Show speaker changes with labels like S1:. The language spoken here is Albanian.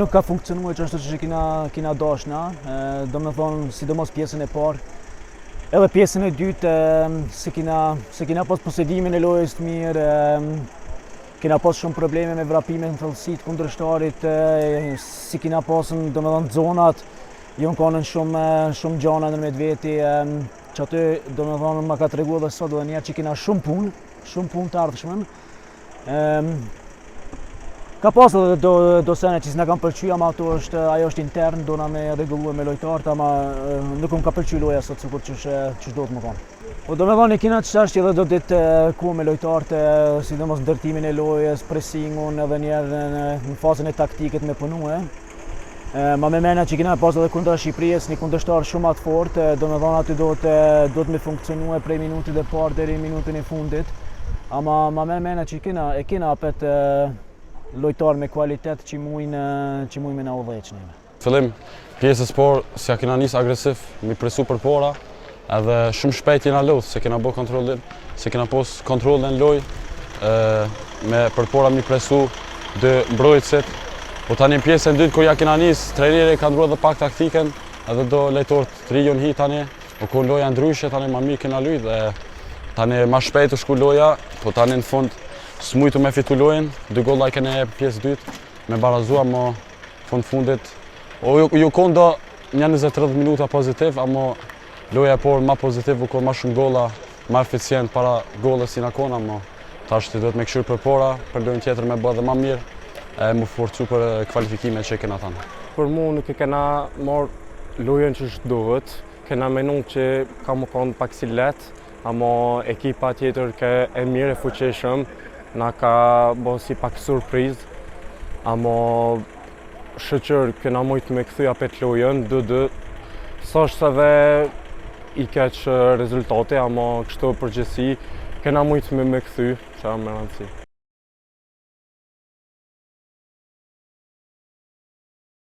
S1: nuk ka funksionuar që ashtu që kina dashna, do me thonë sidomos pjesën e parë. Edhe pjesën e dytë se kina pas posedimin e lojës të mirë, kina pas shumë probleme me vrapimin në thellësi të kundërshtarit, si kina pasën do me thonë zonat, jo në kanën shumë gjana në vetveti, që aty do me thonë ma ka të regu edhe sot dhe njerë që kina shumë punë të ardhshmen. Ka pas edhe do sene që s'na kam pëlqy, ama ajo është intern, dona me rregullu me lojtarët, ama nuk më ka pëlqy loja sot sikur ç'është do të më thonë. Po do me thonë kina çështje edhe do ditë ku me lojtarët, sidomos ndërtimin e lojës, pressingun edhe njerë në fazën e taktikët me punue. Ma me mena që kina pas edhe kundër Shqipërisë, një kundërshtar shumë atë fort, do me thonë aty do të me funksionue prej minutit e parë deri minutin e fundit. Ama ma me mena që kina apet lojtar me kualitet që mujnë me na udhëheq neve.
S2: Fillim pjesës parë si ja kena nis agresiv, mi presu për para, edhe shumë shpejt jena lodh, se kena bë kontrollin, se kena pos kontrollin loj, me për para mi presu dë mbrojtësit. Po tani pjesën dytë kur ja kena nis, trajneri ka ndruar edhe pak taktikën, edhe do lejtorët të rijon hi tani, po kur loja ndryshe tani ma mirë kena luajt dhe tani ma shpejt u shku loja, po tani në fund s'mujtu me fitu lojën, 2 golla i kene e pjesë dytë, me barazua, mo fundit. Ju konë do një 20-30 minuta pozitiv, ama loja e por ma pozitiv, u konë ma shumë golla, ma eficient para gollës si na konë, ama tash ti duhet me këshur për pora, për lojën tjetër me bë dhe ma mirë, e mu forcu për kvalifikime që kena tanë.
S3: Për mu nuk e kena marrë lojën që shduhet, kena menu që ka më konë pak si letë, ama ekipa tjetër ke e mirë e fuqeshëm, na ka bo si pak surprizë, ama shëqër kena mujtë me këthy apet lojën, 2-2. Sashtë edhe i keq rezultate, ama kështu përgjithësi kena mujtë me këthy, që me rëndësi.